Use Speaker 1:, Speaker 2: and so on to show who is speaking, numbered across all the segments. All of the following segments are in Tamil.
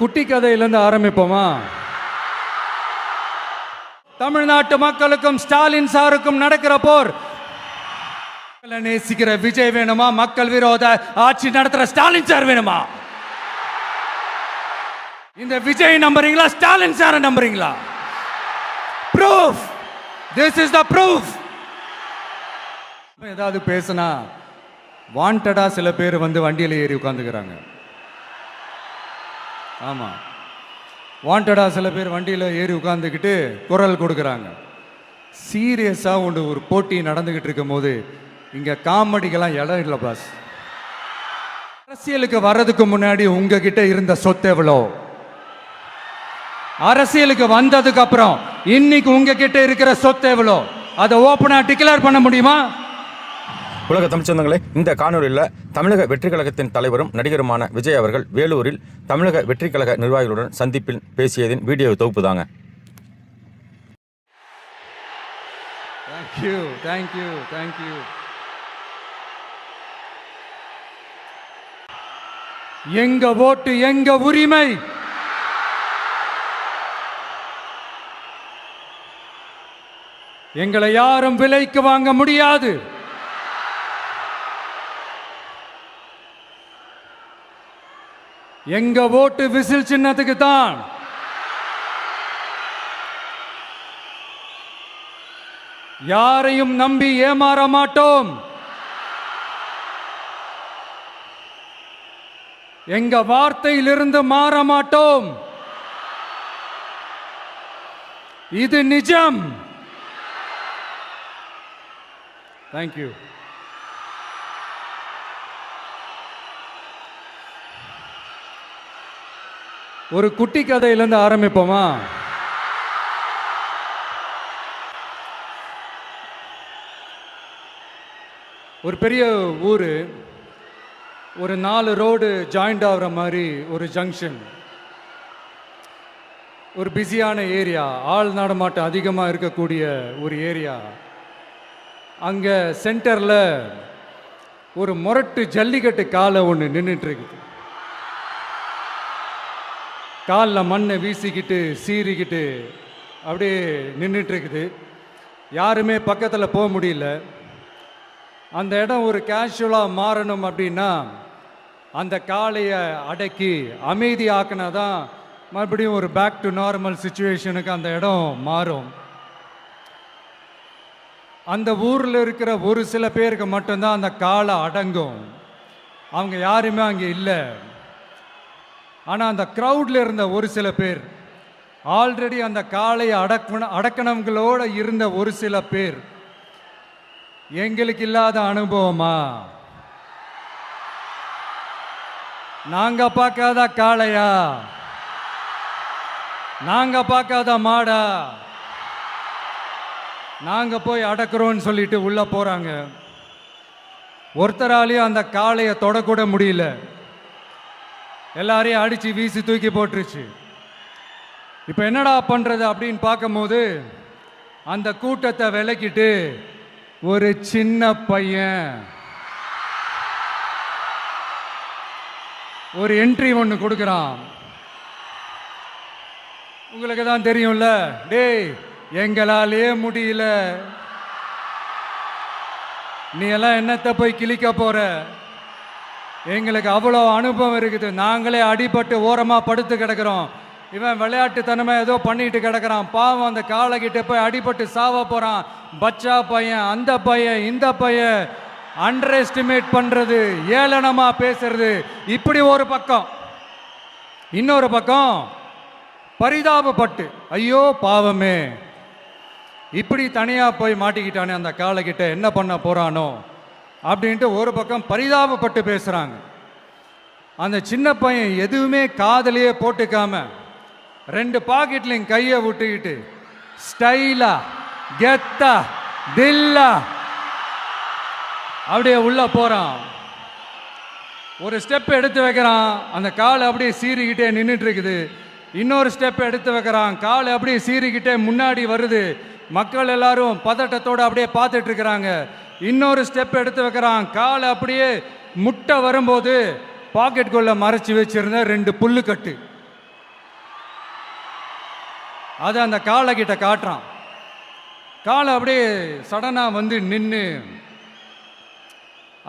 Speaker 1: குட்டி கதையிலிருந்து ஆரம்பிப்போமா? தமிழ்நாட்டு மக்களுக்கும் ஸ்டாலின் சாருக்கும் நடக்கிற போர். நேசிக்கிற விஜய் வேணுமா, மக்கள் விரோத ஆட்சி நடத்துற ஸ்டாலின் சார் வேணுமா? இந்த விஜய் நம்புறீங்களா, ஸ்டாலின் சார நம்புறீங்களா? Proof, this is the proof. ஏதாவது பேசினா வாண்டடா சில பேர் வந்து வண்டியில் ஏறி உட்காந்துக்கிறாங்க. ஆமா, வாண்டடா சில பேர் வண்டியில் ஏறி உட்காந்துக்கிட்டு குரல் கொடுக்குறாங்க. சீரியஸாக ஒரு போட்டி நடந்துக்கிட்டு இருக்கும் போது இங்கே காமெடிக்கெல்லாம் இடம் இல்லை பாஸ். அரசியலுக்கு வர்றதுக்கு முன்னாடி உங்ககிட்ட இருந்த சொத்து எவ்வளோ? அரசியலுக்கு வந்ததுக்கு அப்புறம் இன்னைக்கு உங்ககிட்ட இருக்கிற சொத்து எவ்வளோ? அதை ஓப்பனா டிக்ளேர் பண்ண முடியுமா?
Speaker 2: உலக தமிழ் சொந்தங்களே, இந்த காணொலியில் தமிழக வெற்றிக் கழகத்தின் தலைவரும் நடிகருமான விஜய் அவர்கள் வேலூரில் தமிழக வெற்றிக் கழக நிர்வாகிகளுடன் சந்திப்பில் பேசியதின் வீடியோ தொகுப்பு தாங்க.
Speaker 1: தேங்க்யூ. எங்க ஓட்டு எங்க உரிமை. எங்களை யாரும் விலைக்கு வாங்க முடியாது. எங்க ஓட்டு விசில் சின்னத்துக்கு தான். யாரையும் நம்பி ஏமாற மாட்டோம். எங்க வார்த்தையிலிருந்து மாற மாட்டோம். இது நிஜம். தேங்க்யூ. ஒரு குட்டி கதையிலிருந்து ஆரம்பிப்போமா? ஒரு பெரிய ஊர், ஒரு 4 ரோடு ஜாயிண்ட் ஆகிற மாதிரி ஒரு ஜங்ஷன், ஒரு பிஸியான ஏரியா, ஆள் நடமாட்டம் அதிகமாக இருக்கக்கூடிய ஒரு ஏரியா. அங்கே சென்டரில் ஒரு முரட்டு ஜல்லிக்கட்டு காலை ஒன்று நின்றுட்டு இருக்குது. காலில் மண்ணை வீசிக்கிட்டு சீறிக்கிட்டு அப்படியே நின்றுட்டு இருக்குது. யாருமே பக்கத்தில் போக முடியல. அந்த இடம் ஒரு கேஷுவலாக மாறணும் அப்படின்னா அந்த காளையை அடக்கி அமைதி ஆக்கினா தான் மறுபடியும் ஒரு பேக் டு நார்மல் சுச்சுவேஷனுக்கு அந்த இடம் மாறும். அந்த ஊரில் இருக்கிற ஒரு சில பேருக்கு மட்டும்தான் அந்த காளை அடங்கும். அவங்க யாருமே அங்கே இல்லை. ஆனால் அந்த க்ரௌடில் இருந்த ஒரு சில பேர், ஆல்ரெடி அந்த காளையை அடக்கணங்களோடு இருந்த ஒரு சில பேர், எங்களுக்கு இல்லாத அனுபவமா? நாங்க பார்க்காத காளையா, நாங்க பார்க்காத மாடா, நாங்க போய் அடக்குறோன்னு சொல்லிட்டு உள்ள போறாங்க. ஒருத்தராலையும் அந்த காளையை தொடக்கூட முடியல. எல்லாரையும் அடிச்சு வீசி தூக்கி போட்டுருச்சு. இப்போ என்னடா பண்றது அப்படின்னு பார்க்கும்போது அந்த கூட்டத்தை விலக்கிட்டு ஒரு சின்ன பையன் ஒரு என்ட்ரி ஒன்று கொடுக்குறான். உங்களுக்கு தான் தெரியும்ல, டேய் எங்களாலே முடியல, நீ எல்லாம் என்னத்தை போய் கிழிக்க போற? எங்களுக்கு அவ்வளோ அனுபவம் இருக்குது, நாங்களே அடிபட்டு ஓரமாக படுத்து கிடக்கிறோம். இவன் விளையாட்டுத்தனமாக ஏதோ பண்ணிட்டு கிடக்கிறான். பாவம், அந்த காளைகிட்ட போய் அடிபட்டு சாவ போகிறான். பச்சா பையன், அந்த பையன், இந்த பையன், அண்டர் எஸ்டிமேட் பண்ணுறது, ஏளனமாக பேசுறது, இப்படி ஒரு பக்கம். இன்னொரு பக்கம் பரிதாபப்பட்டு, ஐயோ பாவமே, இப்படி தனியாக போய் மாட்டிக்கிட்டானே அந்த காளைகிட்ட, என்ன பண்ண போகிறானோ அப்படின்ட்டு ஒரு பக்கம் பரிதாபப்பட்டு பேசுகிறாங்க. அந்த சின்ன பையன் எதுவுமே காதலையே போட்டுக்காம 2 பாக்கெட்லையும் கையை விட்டுக்கிட்டு ஸ்டைலா கெத்தா தில்லா அப்படியே உள்ள போகிறான். ஒரு ஸ்டெப் எடுத்து வைக்கிறான், அந்த காலை அப்படியே சீறிக்கிட்டே நின்றுட்டு இருக்குது. இன்னொரு ஸ்டெப் எடுத்து வைக்கிறான், காலை அப்படியே சீறிக்கிட்டே முன்னாடி வருது. மக்கள் எல்லாரும் பதட்டத்தோடு அப்படியே பார்த்துட்டு இருக்கிறாங்க. இன்னொரு ஸ்டெப் எடுத்து வைக்கிறான், காலை அப்படியே முட்டை வரும்போது பாக்கெட்டுக்குள்ள மறைச்சி வச்சிருந்த 2 புல்லுக்கட்டு அதை அந்த காளை கிட்ட காட்டுறான். காளை அப்படியே சடனாக வந்து நின்று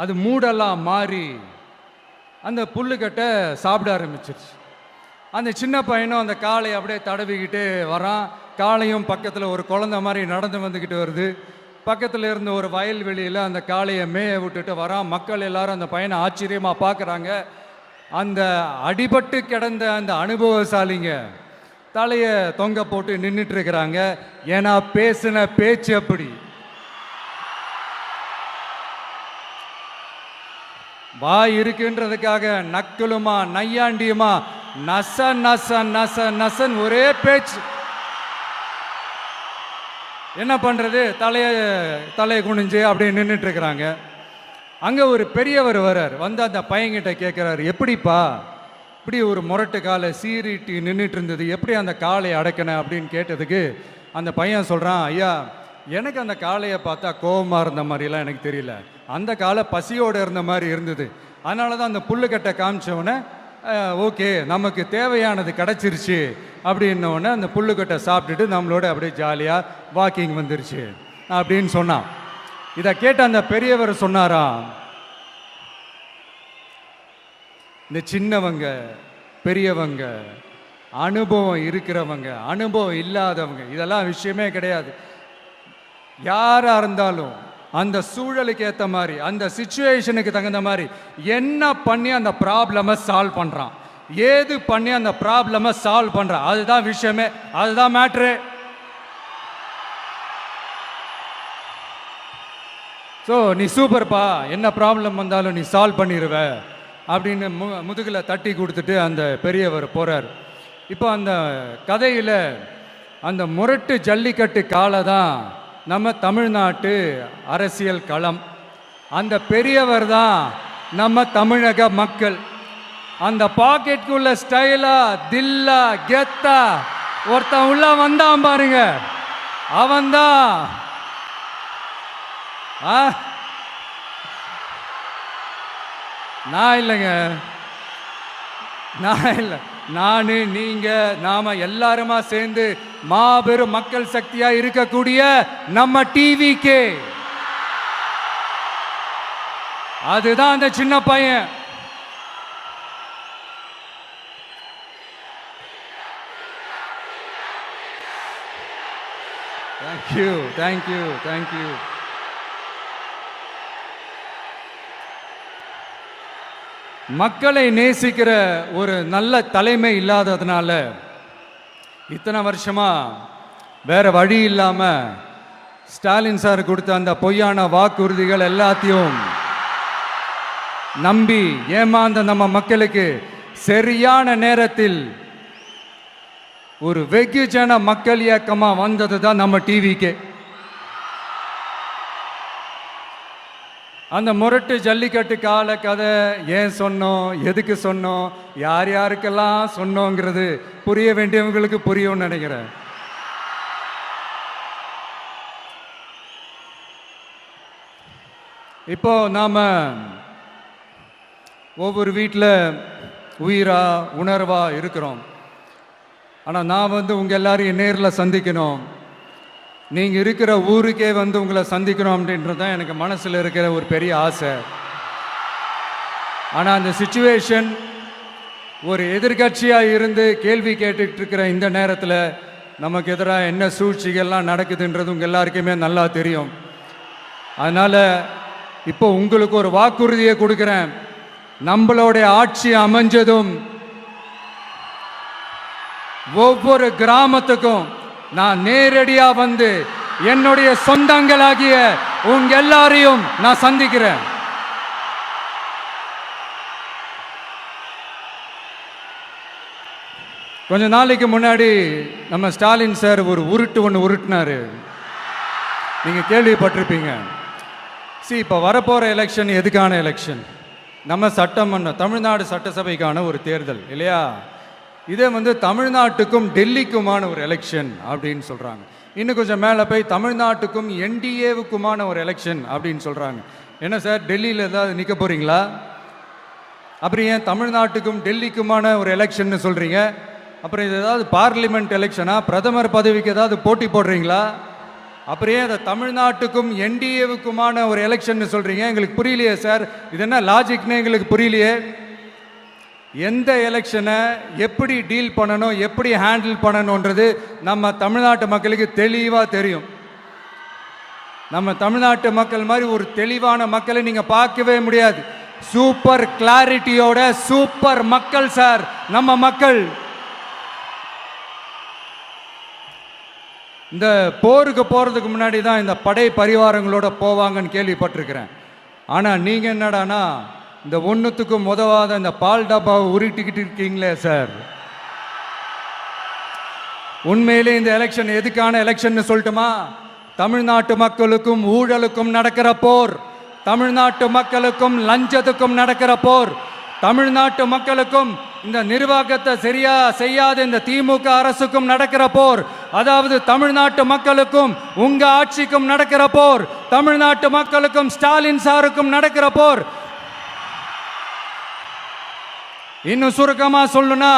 Speaker 1: அது மூடெல்லாம் மாறி அந்த புல்லுக்கட்டை சாப்பிட ஆரம்பிச்சிருச்சு. அந்த சின்ன பையனும் அந்த காளையை அப்படியே தடவிக்கிட்டு வரான். காளையும் பக்கத்தில் ஒரு குழந்தை மாதிரி நடந்து வந்துக்கிட்டு வருது. பக்கத்தில் இருந்த ஒரு வயல்வெளியில் அந்த காளையை மேய விட்டுட்டு வரான். மக்கள் எல்லாரும் அந்த பையனை ஆச்சரியமாக பார்க்குறாங்க. அந்த அடிபட்டு கிடந்த அந்த அனுபவசாலிங்க தலையை தொங்க போட்டு நின்றுட்டு இருக்கிறாங்க. ஏன்னா பேசின பேச்சு அப்படி. வாய் இருக்குன்றதுக்காக நக்கலுமா நையாண்டியுமா நச நச நச நசன் ஒரே பேச்சு. என்ன பண்றது, தலையை குனிஞ்சு அப்படியே நின்றுட்டு இருக்கிறாங்க. அங்கே ஒரு பெரியவர் வர்றார். வந்து அந்த பையன்கிட்ட கேட்குறாரு, எப்படிப்பா இப்படி ஒரு முரட்டு காலை சீறிட்டு நின்றுட்டு இருந்தது, எப்படி அந்த காளையை அடக்கின அப்படின்னு கேட்டதுக்கு அந்த பையன் சொல்கிறான், ஐயா எனக்கு அந்த காளையை பார்த்தா கோபமாக இருந்த மாதிரிலாம் எனக்கு தெரியல, அந்த காலை பசியோடு இருந்த மாதிரி இருந்தது. அதனால தான் அந்த புல்லுக்கட்டை காமிச்சவொடனே ஓகே நமக்கு தேவையானது கிடச்சிருச்சு அப்படின்னோடனே அந்த புல்லுக்கட்டை சாப்பிட்டுட்டு நம்மளோட அப்படியே ஜாலியாக வாக்கிங் வந்துருச்சு அப்படின்னு சொன்னான். இதை கேட்ட அந்த பெரியவர் சொன்னாராம், இந்த சின்னவங்க பெரியவங்க அனுபவம் இருக்கிறவங்க அனுபவம் இல்லாதவங்க இதெல்லாம் விஷயமே கிடையாது. யாரா இருந்தாலும் அந்த சூழலுக்கு ஏற்ற மாதிரி அந்த சிச்சுவேஷனுக்கு தகுந்த மாதிரி என்ன பண்ணி அந்த ப்ராப்ளமை சால்வ் பண்ணுறான், ஏது பண்ணி அந்த ப்ராப்ளமை சால்வ் பண்ணுறான், அதுதான் விஷயமே, அதுதான் மேட்ரு. ஸோ நீ சூப்பர்ப்பா, என்ன ப்ராப்ளம் வந்தாலும் நீ சால்வ் பண்ணிடுவ அப்படின்னு முதுகில் தட்டி கொடுத்துட்டு அந்த பெரியவர் போகிறார். இப்போ அந்த கதையில் அந்த முரட்டு ஜல்லிக்கட்டு காலை தான் நம்ம தமிழ்நாட்டு அரசியல் களம். அந்த பெரியவர் தான் நம்ம தமிழக மக்கள். அந்த பாக்கெட்டுக்குள்ள ஸ்டைலா தில்லா கெத்தா ஒருத்தன் உள்ள வந்தான் பாருங்க, அவன்தான் நான் இல்லைங்க, நான் இல்லை, நானு நீங்க நாம எல்லாருமா சேர்ந்து மாபெரும் மக்கள் சக்தியா இருக்கக்கூடிய நம்ம டிவிக்கு, அதுதான் அந்த சின்ன பையன். Thank you thank you thank you. மக்களை நேசிக்கிற ஒரு நல்ல தலைமை இல்லாததுனால இத்தனை வருஷமா வேற வழி இல்லாம ஸ்டாலின் சார் கொடுத்த அந்த பொய்யான வாக்குறுதிகள் எல்லாத்தையும் நம்பி ஏமாந்த நம்ம மக்களுக்கு சரியான நேரத்தில் ஒரு வெகுஜன மக்கள் இயக்கமா வந்தது தான் நம்ம டிவிக்கு. அந்த முரட்டு ஜல்லிக்கட்டு கால கதை ஏன் சொன்னோம், எதுக்கு சொன்னோம், யார் யாருக்கெல்லாம் சொன்னோங்கிறது புரிய வேண்டியவங்களுக்கு புரியும்னு நினைக்கிறேன். இப்போ நாம ஒவ்வொரு வீட்டில் உயிரா உணர்வா இருக்கிறோம். ஆனால் நான் உங்கள் எல்லாரையும் நேரில் சந்திக்கணும், நீங்கள் இருக்கிற ஊருக்கே உங்களை சந்திக்கணும் அப்படின்றது தான் எனக்கு மனசில் இருக்கிற ஒரு பெரிய ஆசை. ஆனால் அந்த சிச்சுவேஷன் ஒரு எதிர்கட்சியாக இருந்து கேள்வி கேட்டுக்கிட்டு இருக்கிற இந்த நேரத்தில் நமக்கு எதிராக என்ன சூழ்ச்சிகள்லாம் நடக்குதுன்றது உங்கள் எல்லாருக்குமே நல்லா தெரியும். அதனால் இப்போ உங்களுக்கு ஒரு வாக்குறுதியை கொடுக்குறேன், நம்மளுடைய ஆட்சி அமைஞ்சதும் ஒவ்வொரு கிராமத்துக்கும் நான் நேரடியா வந்து என்னுடைய சொந்தங்களாகிய உங்க எல்லாரையும் நான் சந்திக்கிறேன். கொஞ்ச நாளைக்கு முன்னாடி நம்ம ஸ்டாலின் சார் ஒரு ஒன்று உருட்டினாரு, நீங்க கேள்விப்பட்டிருப்பீங்க. இப்போ வரப்போற எலெக்ஷன் எதுக்கான எலெக்ஷன்? நம்ம சட்டமன்ற தமிழ்நாடு சட்டசபைக்கான ஒரு தேர்தல் இல்லையா? இதே தமிழ்நாட்டுக்கும் டெல்லிக்குமான ஒரு எலெக்ஷன் அப்படின்னு சொல்கிறாங்க. இன்னும் கொஞ்சம் மேலே போய் தமிழ்நாட்டுக்கும் என்டிஏவுக்குமான ஒரு எலெக்ஷன் அப்படின்னு சொல்கிறாங்க. என்ன சார், டெல்லியில் ஏதாவது நிற்க போகிறீங்களா? அப்புறம் ஏன் தமிழ்நாட்டுக்கும் டெல்லிக்குமான ஒரு எலெக்ஷன் சொல்கிறீங்க? அப்புறம் இது ஏதாவது பார்லிமெண்ட் எலெக்ஷனா, பிரதமர் பதவிக்கு ஏதாவது போட்டி போடுறீங்களா? அப்புறம் ஏன் அதை தமிழ்நாட்டுக்கும் என்டிஏவுக்குமான ஒரு எலெக்ஷன் சொல்றீங்க? எங்களுக்கு புரியலையே சார், இது என்ன லாஜிக்னு எங்களுக்கு புரியலையே. எந்த எலெக்ஷனை எப்படி டீல் பண்ணணும், எப்படி ஹேண்டில் பண்ணணுன்றது நம்ம தமிழ்நாட்டு மக்களுக்கு தெளிவாக தெரியும். நம்ம தமிழ்நாட்டு மக்கள் மாதிரி ஒரு தெளிவான மக்களை நீங்க பார்க்கவே முடியாது. சூப்பர் கிளாரிட்டியோட சூப்பர் மக்கள் சார் நம்ம மக்கள். இந்த போருக்கு போறதுக்கு முன்னாடி தான் இந்த படை பரிவாரங்களோட போவாங்கன்னு கேள்விப்பட்டிருக்கிறேன். ஆனா நீங்க என்னடானா இந்த ஒன்றுத்துக்கும் உதவாத இந்த பால் டப்பாவை உருட்டிக்கிட்டு இருக்கீங்களே சார். உண்மையிலே இந்த எலெக்ஷன் எதுக்கான எலெக்ஷன் சொல்லட்டுமா? தமிழ்நாட்டு மக்களுக்கும் ஊழலுக்கும் நடக்கிற போர், தமிழ்நாட்டு மக்களுக்கும் லஞ்சத்துக்கும் நடக்கிற போர், தமிழ்நாட்டு மக்களுக்கும் இந்த நிர்வாகத்தை சரியா செய்யாத இந்த திமுக அரசுக்கும் நடக்கிற போர், அதாவது தமிழ்நாட்டு மக்களுக்கும் உங்க ஆட்சிக்கும் நடக்கிற போர், தமிழ்நாட்டு மக்களுக்கும் ஸ்டாலின் சாருக்கும் நடக்கிற போர். இன்னும் சுருக்கமா சொல்லணும்னா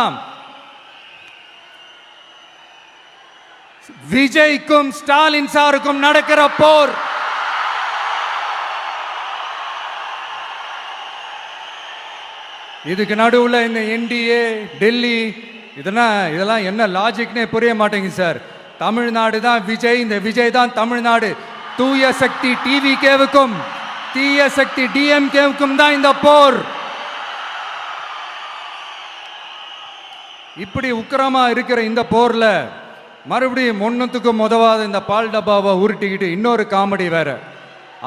Speaker 1: விஜய்க்கும் ஸ்டாலின் சாருக்கும் நடக்கிற போர். இதுக்கு நடுவுல இந்த என்டிஏ டெல்லி இதெல்லாம் என்ன லாஜிக்னே புரிய மாட்டேங்குது சார். தமிழ்நாடு தான் விஜய், இந்த விஜய் தான் தமிழ்நாடு. தூய சக்தி டிவிகேவுக்கும் தீய சக்தி டிஎம்கேவுக்கும் தான் இந்த போர். இப்படி உக்கிரமா இருக்கிற இந்த போர்ல மறுபடியும் ஒன்றுத்துக்கும் உதவாத இந்த பால் டப்பாவை உருட்டிக்கிட்டு இன்னொரு காமெடி வேற.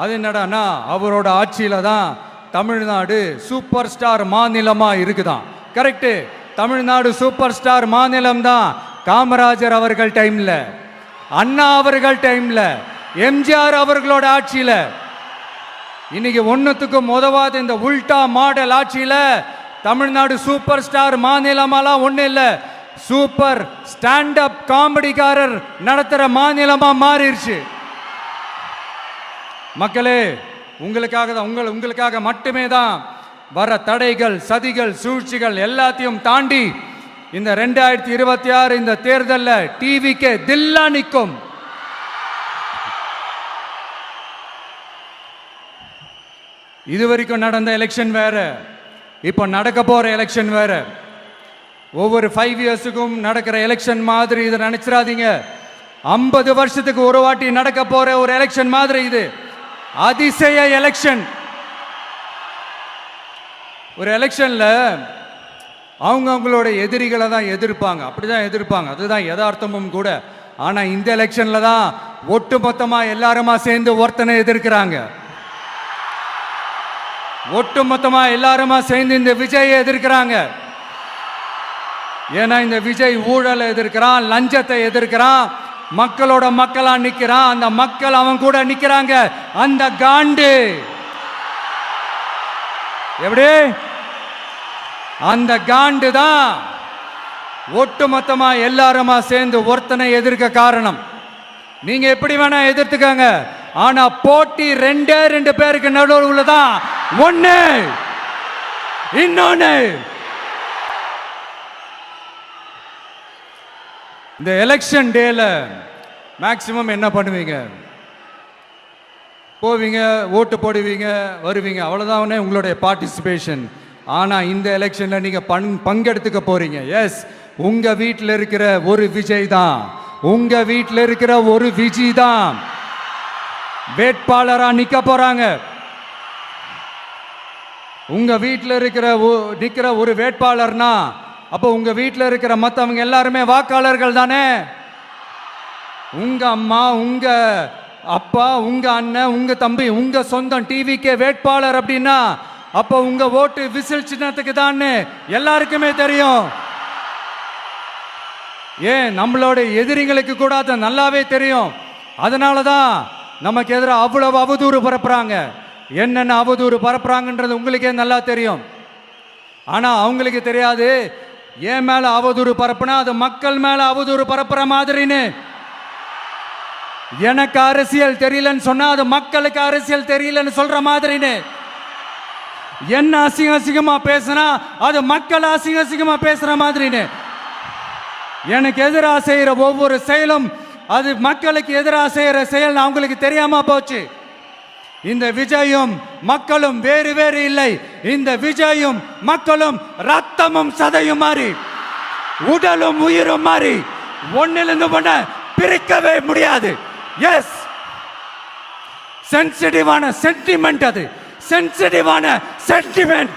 Speaker 1: அது என்னடானா அவரோட ஆட்சியில தான் தமிழ்நாடு சூப்பர் ஸ்டார் மாநிலமா இருக்குதான். கரெக்டு, தமிழ்நாடு சூப்பர் ஸ்டார் மாநிலம் தான். காமராஜர் அவர்கள் டைம்ல, அண்ணா அவர்கள் டைம்ல, எம்ஜிஆர் அவர்களோட ஆட்சியில. இன்னைக்கு ஒன்றுத்துக்கும் உதவாத இந்த உல்டா மாடல் ஆட்சியில தமிழ்நாடு சூப்பர் ஸ்டார் மாநிலமாலாம் ஒண்ணு இல்ல, சூப்பர் ஸ்டாண்ட் அப் காமெடிக்காரர் நடத்துற மாநிலமா மாறிடுச்சு. மக்களே, உங்களுக்காக மட்டுமே தான் வர தடைகள், சதிகள், சூழ்ச்சிகள் எல்லாத்தையும் தாண்டி இந்த 2026 இந்த தேர்தலில் டிவிக்கு தில்லா நிற்கும். இதுவரைக்கும் நடந்த எலெக்ஷன் வேற, இப்போ நடக்க போற எலெக்ஷன் வேற. ஒவ்வொரு 5 இயர்ஸுக்கும் நடக்கிற எலெக்ஷன் மாதிரி இதை நினைச்சிடாதீங்க. 50 வருஷத்துக்கு ஒரு வாட்டி நடக்க போற ஒரு எலெக்ஷன் மாதிரி இது. அதிசய எலெக்ஷன். ஒரு எலெக்ஷன்ல அவங்களோட எதிரிகளை தான் எதிர்ப்பாங்க, அப்படிதான் எதிர்ப்பாங்க, அதுதான் யதார்த்தமும் கூட. ஆனா இந்த எலெக்ஷன்ல தான் ஒட்டுமொத்தமா எல்லாருமா சேர்ந்து ஒருத்தனை எதிர்க்கிறாங்க. ஒட்டுமொத்தமா எல்லாருமா சேர்ந்து இந்த விஜயை எதிர்க்கிறாங்க. ஏன்னா இந்த விஜய் ஊழலை எதிர்க்கிறான், லஞ்சத்தை எதிர்க்கிறான், மக்களோட மக்களா நிக்கிறான். அந்த மக்கள் அவன் கூட நிக்கிறாங்க. அந்த காண்டு எப்படி? அந்த காண்டு தான் ஒட்டுமொத்தமா எல்லாருமா சேர்ந்து ஒருத்தனை எதிர்க்க காரணம். நீங்க எப்படி வேணா எதிர்த்துக்காங்க, ஆனா போட்டி 2 பேருக்கு நடுவுல தான். ஒண்ணு இன்னொன்னு. இந்த எலெக்ஷன் டேல மேக்சிமம் என்ன பண்ணுவீங்க? போவீங்க, ஓட்டு போடுவீங்க, வருவீங்க, அவ்வளவுதான் உங்களுடைய பார்ட்டிசிபேஷன். ஆனா இந்த எலெக்ஷன்ல நீங்க பங்கெடுத்துக்க போறீங்க. எஸ், உங்க வீட்டில் இருக்கிற ஒரு விஜய் தான், உங்க வீட்டில் இருக்கிற ஒரு விஜய் தான் வேட்பாளரா நிக்க போறாங்க. உங்க வீட்டில் நிக்கிற ஒரு வேட்பாளர்னா அப்போ உங்க வீட்டில் இருக்கிற மற்றவங்க எல்லாருமே வாக்காளர்கள் தானே. உங்க அம்மா, உங்க அப்பா, உங்க அண்ணன், உங்க தம்பி, உங்க சொந்தம் டிவிக்கே வேட்பாளர் அப்படின்னா அப்போ உங்க ஓட்டு விசில் சின்னத்துக்கு தான் எல்லாருக்குமே தெரியும். ஏன், நம்மளோட எதிரிகளுக்கு கூட அது நல்லாவே தெரியும். அதனாலதான் நமக்கு எதிராக அவ்வளவு அவதூறு பரப்புறாங்க. என்னென்ன அவதூறு பரப்புறாங்கன்றது உங்களுக்கே நல்லா தெரியும். ஆனா அவங்களுக்கு தெரியாது, ஏன் மேல அவதூறு பரப்புனா அது மக்கள் மேல அவதூறு பரப்புற மாதிரின்னு. எனக்கு அரசியல் தெரியலன்னு சொன்னா அது மக்களுக்கு அரசியல் தெரியலன்னு சொல்ற மாதிரின்னு. என்ன அசிங்கமா பேசுனா அது மக்கள் அசிங்கமா பேசுற மாதிரின்னு. எனக்கு எதிராக செய்யற ஒவ்வொரு செயலும் அது மக்களுக்கு எதிராக செய்யற செயல் அவங்களுக்கு தெரியாம போச்சு. இந்த விஜயும் மக்களும் வேறு வேறு இல்லை. இந்த விஜயும் மக்களும் ரத்தமும் சதையும் மாறி, உடலும் உயிரும் மாறி, ஒன்னிலிருந்து ஒண்ண பிரிக்கவே முடியாது. எஸ், சென்சிட்டிவான சென்டிமெண்ட், அது சென்சிட்டிவான சென்டிமெண்ட்.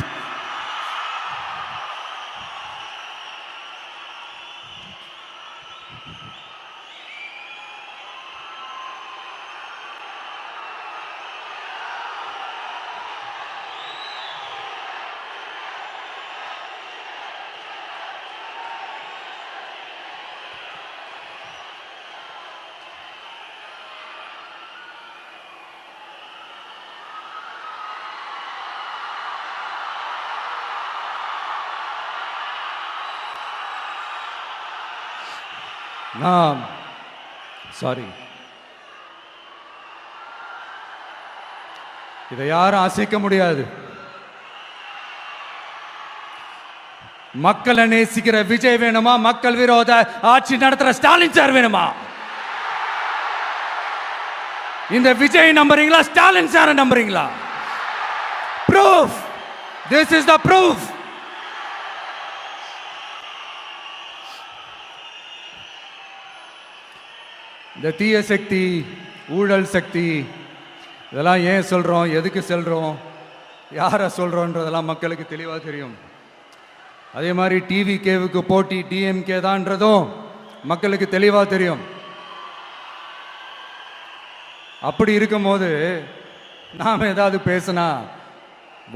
Speaker 1: சாரி, இதை யாரும் அசைக்க முடியாது. மக்களை நேசிக்கிற விஜய் வேணுமா? மக்கள் விரோத ஆட்சி நடத்துற ஸ்டாலின் சார் வேணுமா? இந்த விஜய் நம்புறீங்களா? ஸ்டாலின் சார் நம்புறீங்களா? Proof, this is the proof. இந்த தீய சக்தி, ஊழல் சக்தி, இதெல்லாம் ஏன் சொல்கிறோம், எதுக்கு சொல்கிறோம், யாரை சொல்கிறோன்றதெல்லாம் மக்களுக்கு தெளிவாக தெரியும். அதே மாதிரி டிவிகேவுக்கு போட்டி டிஎம்கே தான்றதும் மக்களுக்கு தெளிவாக தெரியும். அப்படி இருக்கும்போது நாம் ஏதாவது பேசினா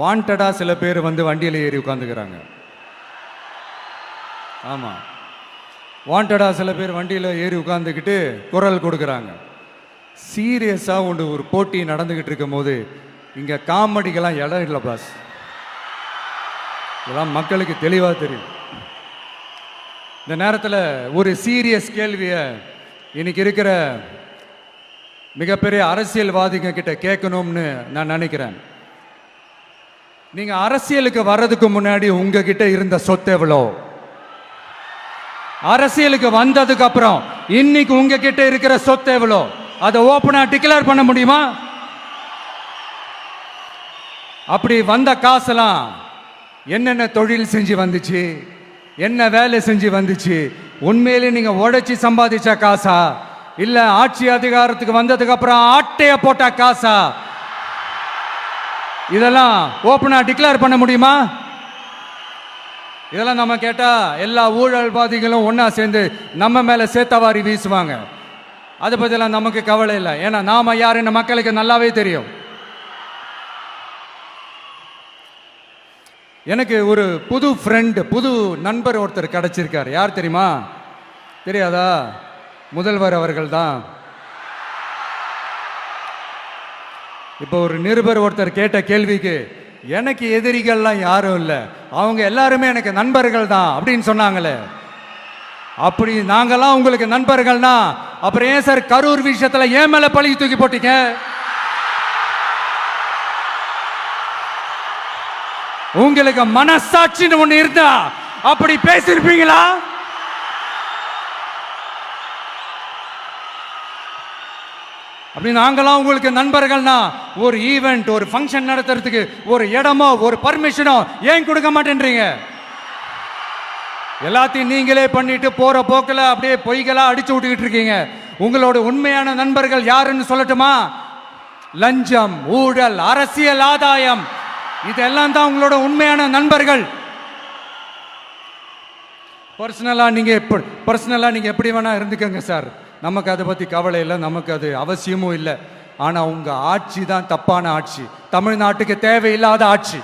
Speaker 1: வாண்டடாக சில பேர் வந்து வண்டியில் ஏறி உட்காந்துக்கிறாங்க. ஆமாம், வாண்டடா சில பேர் வண்டியில் ஏறி உட்காந்துக்கிட்டு குரல் கொடுக்குறாங்க. சீரியஸாக ஒரு போட்டி நடந்துக்கிட்டு இருக்கும் போது இங்கே காமெடிக்கெல்லாம் இடம் இல்லை பாஸ். இதெல்லாம் மக்களுக்கு தெளிவாக தெரியும். இந்த நேரத்தில் ஒரு சீரியஸ் கேள்வியை இன்னைக்கு இருக்கிற மிகப்பெரிய அரசியல்வாதிங்க கிட்ட கேட்கணும்னு நான் நினைக்கிறேன். நீங்கள் அரசியலுக்கு வர்றதுக்கு முன்னாடி உங்ககிட்ட இருந்த சொத்து எவ்வளோ? அரசியலுக்கு வந்ததுக்கு அப்புறம் இன்னைக்கு உங்ககிட்ட இருக்கிற சொத்து எவ்வளோ? அதை ஓப்பனா டிக்ளேர் பண்ண முடியுமா? அப்படி வந்த காசெல்லாம் என்னென்ன தொழில் செஞ்சு வந்துச்சு, என்ன வேலை செஞ்சு வந்துச்சு? உண்மையிலே நீங்க உழைச்சி சம்பாதிச்ச காசா, இல்ல ஆட்சி அதிகாரத்துக்கு வந்ததுக்கு அப்புறம் ஆட்டைய போட்ட காசா? இதெல்லாம் ஓப்பனா டிக்ளேர் பண்ண முடியுமா? இதெல்லாம் நம்ம கேட்டா எல்லா ஊழல்வாதிகளும் ஒன்னா சேர்ந்து நம்ம மேல சேத்தவாரி வீசுவாங்க. அதை பத்திலாம் நமக்கு கவலை இல்லை. ஏன்னா நாம யாருன்னு மக்களுக்கு நல்லாவே தெரியும். எனக்கு ஒரு புது ஃப்ரெண்டு, புது நண்பர் ஒருத்தர் கிடைச்சிருக்கார். யார் தெரியுமா? தெரியாதா? முதல்வர் அவர்கள் தான். இப்போ ஒரு நிருபர் ஒருத்தர் கேட்ட கேள்விக்கு எனக்கு எதிரிகள்லாம் யாரும் இல்லை, அவங்க எல்லாருமே எனக்கு நண்பர்கள் தான் அப்படின்னு சொன்னாங்களே. அப்படி நாங்கெல்லாம் உங்களுக்கு நண்பர்கள்னா அப்புறம் ஏன் சார் கரூர் விஷயத்துல ஏன் மேல பழி தூக்கி போட்டீங்க? உங்களுக்கு மனசாட்சின்னு ஒண்ணு இருந்தா அப்படி பேசிருப்பீங்களா? அப்படி நாங்களாம் உங்களுக்கு நண்பர்கள்னா ஒரு ஈவெண்ட், ஒரு ஃபங்க்ஷன் நடத்துறதுக்கு ஒரு இடமோ ஒரு பர்மிஷனோ ஏன் கொடுக்க மாட்டேன்றீங்க? எல்லாத்தையும் நீங்களே பண்ணிட்டு போற போக்கில் அப்படியே பொய்களா அடிச்சு விட்டுக்கிட்டு இருக்கீங்க. உங்களோட உண்மையான நண்பர்கள் யாருன்னு சொல்லட்டுமா? லஞ்சம், ஊழல், அரசியல் ஆதாயம், இதெல்லாம் தான் உங்களோட உண்மையான நண்பர்கள். பர்சனலா நீங்க எப்படி வேணா இருந்துக்கங்க சார், நமக்கு அதை பத்தி கவலை இல்லை, நமக்கு அது அவசியமும் இல்லை. ஆனா உங்க ஆட்சி தான் தப்பான ஆட்சி, தமிழ்நாட்டுக்கு தேவையில்லாத ஆட்சி.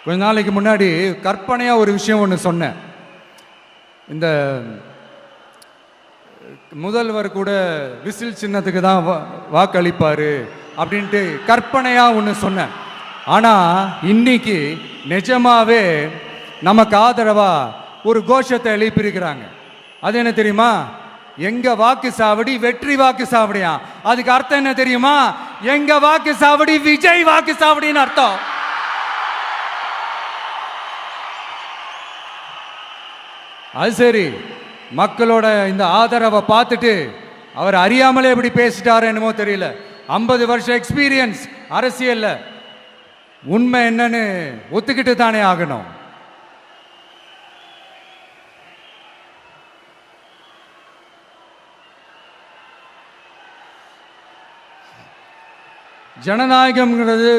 Speaker 1: கொஞ்ச நாளைக்கு முன்னாடி கற்பனையா ஒரு விஷயம் ஒன்று சொன்னேன். இந்த முதல்வர் கூட விசில் சின்னத்துக்கு தான் வாக்களிப்பாரு அப்படின்ட்டு கற்பனையா ஒன்று சொன்னேன். ஆனா இன்னைக்கு நிஜமாவே நமக்கு ஆதரவா ஒரு கோஷத்தை எழுப்பியிருக்கிறாங்க. அது என்ன தெரியுமா? எங்க வாக்கு சாவடி வெற்றி வாக்கு சாவடியா. அதுக்கு அர்த்தம் என்ன தெரியுமா? எங்க வாக்கு சாவடி விஜய் வாக்கு சாவடின்னு அர்த்தம். அது சரி, மக்களோட இந்த ஆதரவை பார்த்துட்டு அவர் அறியாமலே இப்படி பேசிட்டாரு என்னமோ தெரியல. 50 வருஷம் எக்ஸ்பீரியன்ஸ் அரசியல்ல, உண்மை என்னன்னு ஒத்துக்கிட்டு தானே ஆகணும். ஜனநாயகம்ங்கிறது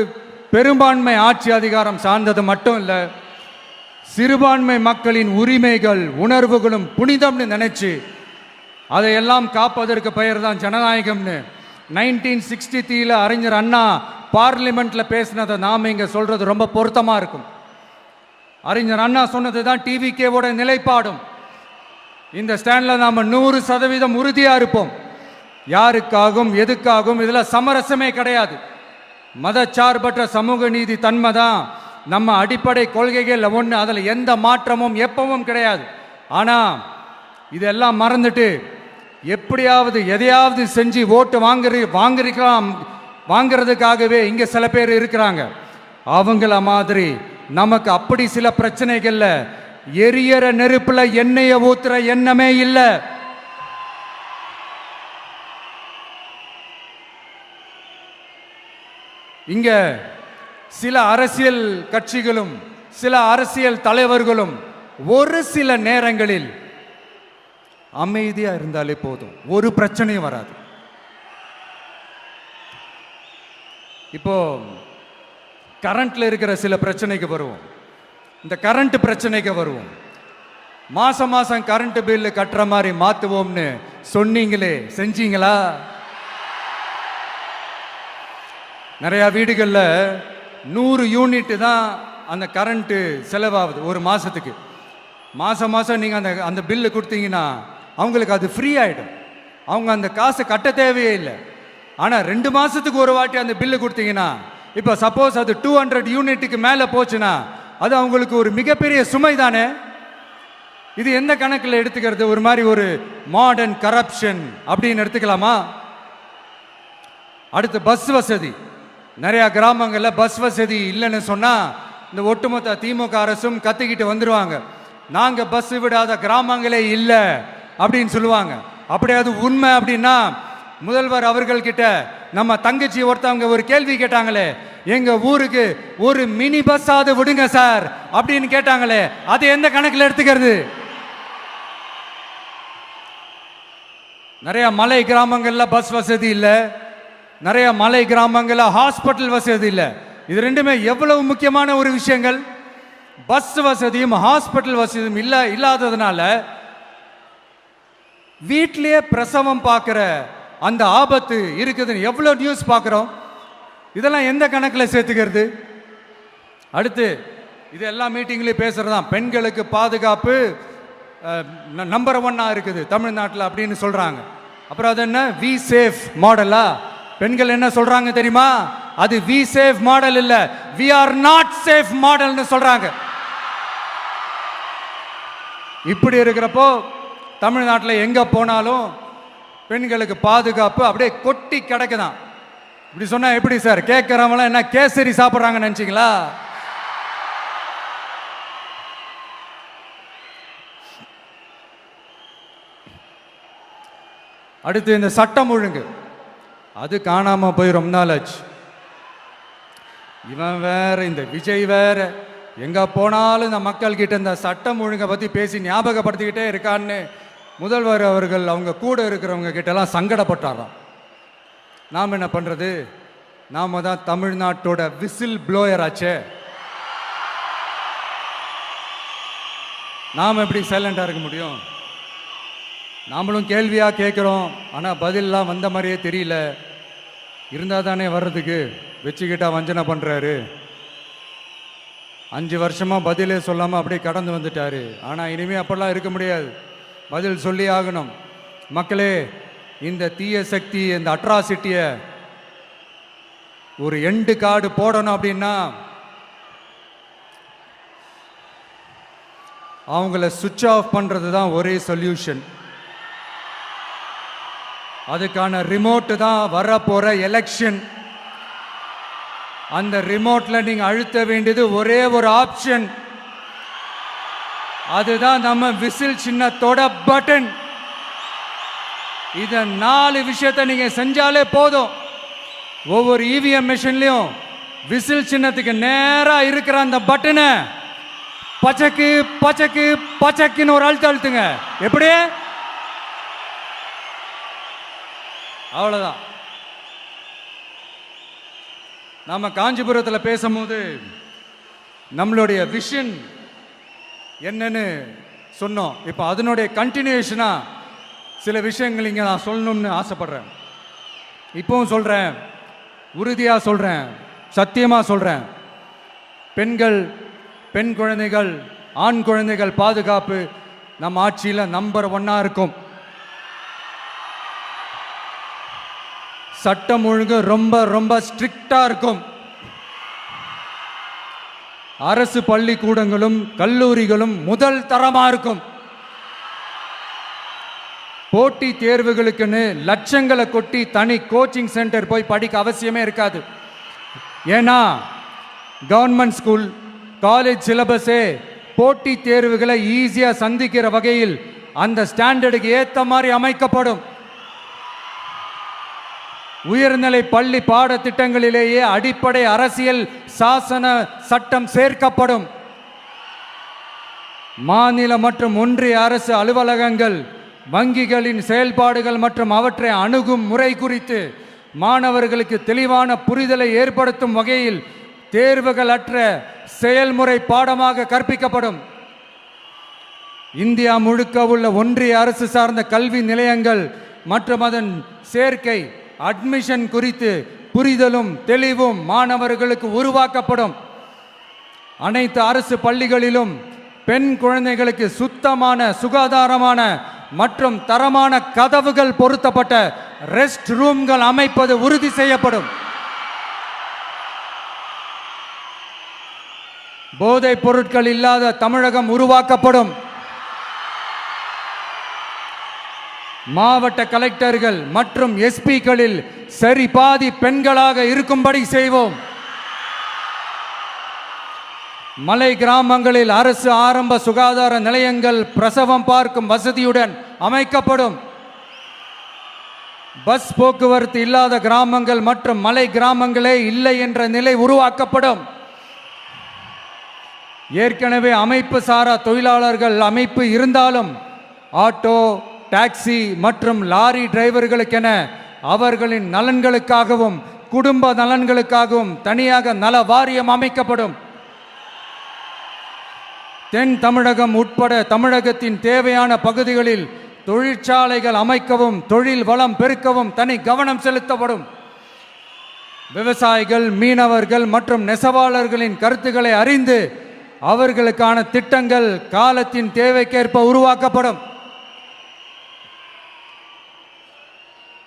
Speaker 1: பெரும்பான்மை ஆட்சி அதிகாரம் சார்ந்தது மட்டும் இல்லை, சிறுபான்மை மக்களின் உரிமைகள் உணர்வுகளும் புனிதம்னு நினைச்சு அதையெல்லாம் காப்பதற்கு பெயர் தான் ஜனநாயகம்னு 1963 அறிஞர் அண்ணா பார்லிமெண்ட்ல பேசினதை நாம இங்க சொல்றது ரொம்ப பொருத்தமா இருக்கும். அறிஞர் அண்ணா சொன்னது தான் டிவிகேவோட நிலைப்பாடும். இந்த ஸ்டாண்ட்ல நாம 100% உறுதியா இருப்போம். யாருக்காகவும் எதுக்காகவும் இதுல சமரசமே கிடையாது. மதச்சார்பற்ற சமூக நீதி தன்மை தான் நம்ம அடிப்படை கொள்கைகள் ஒன்று, அதில் எந்த மாற்றமும் எப்பவும் கிடையாது. ஆனால் இதெல்லாம் மறந்துட்டு எப்படியாவது எதையாவது செஞ்சு ஓட்டு வாங்குறதுக்காகவே இங்கே சில பேர் இருக்கிறாங்க. அவங்கள மாதிரி நமக்கு அப்படி சில பிரச்சனைகள்ல எரியற நெருப்புல எண்ணெயை ஊத்துற எண்ணமே இல்லை. இங்க சில அரசியல் கட்சிகளும் சில அரசியல் தலைவர்களும் ஒரு சில நேரங்களில் அமைதியா இருந்தாலே போதும், ஒரு பிரச்சனையும் வராது. இப்போ கரண்ட்ல இருக்கிற சில பிரச்சனைக்கு வருவோம். இந்த கரண்ட் பிரச்சனைக்கு வருவோம். மாசம் மாசம் கரண்ட் பில்லு கட்டுற மாதிரி மாத்துவோம்னு சொன்னீங்களே, செஞ்சீங்களா? நிறைய வீடுகளில் 100 யூனிட் தான் அந்த கரண்ட்டு செலவாகுது ஒரு மாதத்துக்கு. மாதம் மாதம் நீங்கள் அந்த பில்லு கொடுத்தீங்கன்னா அவங்களுக்கு அது ஃப்ரீ ஆகிடும். அவங்க அந்த காசை கட்ட தேவையே இல்லை. ஆனால் 2 மாதத்துக்கு ஒரு வாட்டி அந்த பில்லு கொடுத்தீங்கன்னா, இப்போ சப்போஸ் அது 200 யூனிட்டுக்கு மேலே போச்சுன்னா அது அவங்களுக்கு ஒரு மிகப்பெரிய சுமை தானே. இது எந்த கணக்கில் எடுத்துக்கிறது? ஒரு மாதிரி ஒரு மாடர்ன் கரப்ஷன் அப்படின்னு எடுத்துக்கலாமா? அடுத்து பஸ் வசதி. நிறைய கிராமங்களில் பஸ் வசதி இல்லைன்னு சொன்னால் இந்த ஒட்டுமொத்த திமுக அரசும் கத்திக்கிட்டு வந்துடுவாங்க. நாங்கள் பஸ் விடாத கிராமங்களே இல்லை அப்படின்னு சொல்லுவாங்க. அப்படியாவது உண்மை அப்படின்னா முதல்வர் அவர்கள்கிட்ட நம்ம தங்கச்சி ஒருத்தவங்க ஒரு கேள்வி கேட்டாங்களே, எங்க ஊருக்கு ஒரு மினி பஸ்ஸாவது விடுங்க சார் அப்படின்னு கேட்டாங்களே, அது எந்த கணக்கில் எடுத்துக்கிறது? நிறைய மலை கிராமங்கள்ல பஸ் வசதி இல்லை, நிறைய மலை கிராமங்களில் ஹாஸ்பிட்டல் வசதி இல்லை. இது ரெண்டுமே எவ்வளவு முக்கியமான ஒரு விஷயங்கள். பஸ் வசதியும் ஹாஸ்பிட்டல் வசதியும் இல்லாததுனால வீட்டிலேயே பிரசவம் பார்க்குற அந்த ஆபத்து இருக்குதுன்னு எவ்வளோ நியூஸ் பார்க்குறோம். இதெல்லாம் எந்த கணக்கில் சேர்த்துக்கிறது? அடுத்து இது எல்லா மீட்டிங்லையும் பேசுகிறதான் பெண்களுக்கு பாதுகாப்பு நம்பர் 1 இருக்குது தமிழ்நாட்டில் அப்படின்னு சொல்கிறாங்க. அப்புறம் அது என்ன வி சேஃப் மாடலா? பெண்கள் என்ன சொல்றாங்க தெரியுமா? அது வி சேஃப் மாடல் இல்ல, வி ஆர் நாட் சேஃப் மாடல்னு சொல்றாங்க. இப்படி இருக்கிறப்போ தமிழ்நாட்டில் எங்க போனாலும் பெண்களுக்கு பாதுகாப்பு அப்படியே கொட்டி கிடக்குதான். இப்படி சொன்னா எப்படி சார்? கேட்கறவங்க என்ன கேசரி சாப்பிட்றாங்க நினைச்சீங்களா? அடுத்து இந்த சட்டம் ஒழுங்கு, அது காணாம போய் ரொம்ப நாள் ஆச்சு. இவன் வேற, இந்த விஜய் வேற, எங்க போனாலும் இந்த மக்கள் கிட்ட இந்த சட்டம் ஒழுங்கை பத்தி பேசி ஞாபகப்படுத்திக்கிட்டே இருக்கான்னு முதல்வர் அவர்கள் அவங்க கூட இருக்கிறவங்க கிட்ட எல்லாம் சங்கடப்பட்டாராம். நாம் என்ன பண்றது? நாம தான் தமிழ்நாட்டோட விசில் ப்ளோயர் ஆச்சே. நாம் எப்படி சைலண்டா இருக்க முடியும்? நாமளும் கேள்வியா கேட்குறோம், ஆனால் பதிலெலாம் வந்த மாதிரியே தெரியல. இருந்தால் தானே வர்றதுக்கு, வச்சுக்கிட்டா வஞ்சனை பண்ணுறாரு. 5 வருஷமாக பதிலே சொல்லாமல் அப்படியே கடந்து வந்துட்டாரு. ஆனால் இனிமேல் அப்படிலாம் இருக்க முடியாது, பதில் சொல்லி ஆகணும். மக்களே, இந்த தீய சக்தி, இந்த அட்ராசிட்டியை ஒரு எண்டு கார்டு போடணும் அப்படின்னா அவங்கள சுவிட்ச் ஆஃப் பண்ணுறது தான் ஒரே சொல்யூஷன். அதுக்கான ரிமோட்டு தான் வரப்போற எலெக்ஷன். அந்த ரிமோட்ல நீங்க அழுத்த வேண்டியது ஒரே ஒரு ஆப்ஷன், அதுதான் நம்ம விசில் சின்னத்தோட பட்டன். இத 4 விஷயத்தை நீங்க செஞ்சாலே போதும். ஒவ்வொரு இவிஎம் மிஷின்லயும் விசில் சின்னத்துக்கு நேரா இருக்கிற அந்த பட்டனை பச்சக்கு பச்சக்கு பச்சக்குன்னு ஒரு அழுத்துங்க. எப்படி? அவ்வளவுதான். நாம காஞ்சிபுரத்தில் பேசும்போது நம்மளுடைய விஷன் என்னன்னு சொன்னோம். இப்போ அதனுடைய கண்டினியூஷனா சில விஷயங்கள் இங்கே நான் சொல்லணும்னு ஆசைப்படுறேன். இப்பவும் சொல்றேன், உறுதியாக சொல்றேன், சத்தியமா சொல்றேன். பெண்கள், பெண் குழந்தைகள், ஆண் குழந்தைகள் பாதுகாப்பு நம்ம ஆட்சியில் நம்பர் 1 இருக்கும். சட்டம் ஒழுங்கு ரொம்ப ரொம்ப ஸ்ட்ரிக்டா இருக்கும். அரசு பள்ளிக்கூடங்களும் கல்லூரிகளும் முதல் தரமா இருக்கும். போட்டி தேர்வுகளுக்குன்னு லட்சங்களை கொட்டி தனி கோச்சிங் சென்டர் போய் படிக்க அவசியமே இருக்காது. ஏன்னா கவர்மெண்ட் ஸ்கூல், காலேஜ் சிலபஸே போட்டி தேர்வுகளை ஈஸியா சந்திக்கிற வகையில் அந்த ஸ்டாண்டர்டுக்கு ஏத்த மாதிரி அமைக்கப்படும். உயர்நிலை பள்ளி பாடத்திட்டங்களிலேயே அடிப்படை அரசியல் சாசன சட்டம் சேர்க்கப்படும். மாநில மற்றும் ஒன்றிய அரசு அலுவலகங்கள், வங்கிகளின் செயல்பாடுகள் மற்றும் அவற்றை அணுகும் முறை குறித்து மாணவர்களுக்கு தெளிவான புரிதலை ஏற்படுத்தும் வகையில் தேர்வுகள் அற்ற செயல்முறை பாடமாக கற்பிக்கப்படும். இந்தியா முழுக்க உள்ள ஒன்றிய அரசு சார்ந்த கல்வி நிலையங்கள் மற்றும் அதன் சேர்க்கை அட்மிஷன் குறித்து புரிதலும் தெளிவும் மாணவர்களுக்கு உருவாக்கப்படும். அனைத்து அரசு பள்ளிகளிலும் பெண் குழந்தைகளுக்கு சுத்தமான, சுகாதாரமான மற்றும் தரமான கதவுகள் பொருத்தப்பட்ட ரெஸ்ட் ரூம்கள் அமைப்பது உறுதி செய்யப்படும். போதைப் பொருட்கள் இல்லாத தமிழகம் உருவாக்கப்படும். மாவட்ட கலெக்டர்கள் மற்றும் எஸ்பிக்களில் சரி பாதி பெண்களாக இருக்கும்படி செய்வோம். மலை கிராமங்களில் அரசு ஆரம்ப சுகாதார நிலையங்கள் பிரசவம் பார்க்கும் வசதியுடன் அமைக்கப்படும். பஸ் போக்குவரத்து இல்லாத கிராமங்கள் மற்றும் மலை கிராமங்களே இல்லை என்ற நிலை உருவாக்கப்படும். ஏற்கனவே அமைப்பு சாரா தொழிலாளர்கள் அமைப்பு இருந்தாலும் ஆட்டோ, டாக்ஸி மற்றும் லாரி டிரைவர்களுக்கென அவர்களின் நலன்களுக்காகவும் குடும்ப நலன்களுக்காகவும் தனியாக நல வாரியம் அமைக்கப்படும். தென் தமிழகம் உட்பட தமிழகத்தின் தேவையான பகுதிகளில் தொழிற்சாலைகள் அமைக்கவும் தொழில் வளம் பெருக்கவும் தனி கவனம் செலுத்தப்படும். விவசாயிகள், மீனவர்கள் மற்றும் நெசவாளர்களின் கருத்துக்களை அறிந்து அவர்களுக்கான திட்டங்கள் காலத்தின் தேவைக்கேற்ப உருவாக்கப்படும்.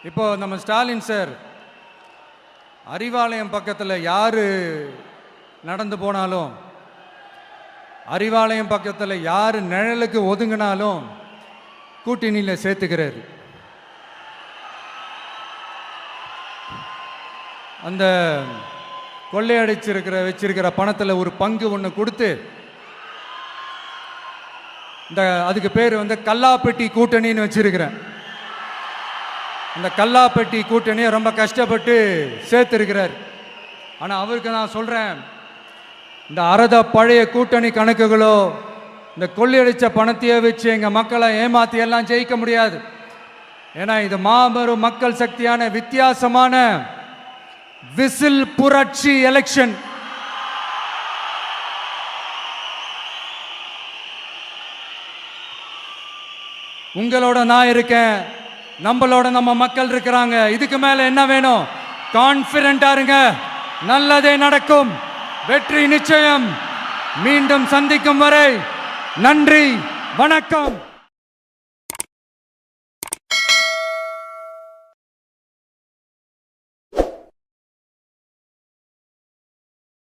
Speaker 1: இப்போ நம்ம ஸ்டாலின் சார் அறிவாலயம் பக்கத்தில் யாரு நடந்து போனாலும், அறிவாலயம் பக்கத்தில் யாரு நிழலுக்கு ஒதுங்கினாலும் கூட்டணியில் சேர்த்துக்கிறார். அந்த கொள்ளையடிச்சிருக்கிற வச்சிருக்கிற பணத்தில் ஒரு பங்கு ஒன்று கொடுத்து, இந்த அதுக்கு பேர் கல்லாப்பெட்டி கூட்டணின்னு வச்சிருக்கிறேன். அந்த கல்லாப்பெட்டி கூட்டணியை ரொம்ப கஷ்டப்பட்டு சேர்த்திருக்கிறார். ஆனால் அவருக்கு நான் சொல்கிறேன், இந்த அறத பழைய கூட்டணி கணக்குகளோ இந்த கொள்ளையடிச்ச பணத்தையே வச்சு எங்கள் மக்களை ஏமாற்றி எல்லாம் ஜெயிக்க முடியாது. ஏன்னா இது மாபெரும் மக்கள் சக்தியான வித்தியாசமான விசில் புரட்சி எலெக்ஷன். உங்களோட நான் இருக்கேன், நம்மளோட நம்ம மக்கள் இருக்கிறாங்க. இதுக்கு மேல என்ன வேணும்? கான்பிடென்ட்டா இருங்க, நல்லதே நடக்கும், வெற்றி நிச்சயம். மீண்டும் சந்திக்கும் வரை நன்றி, வணக்கம்.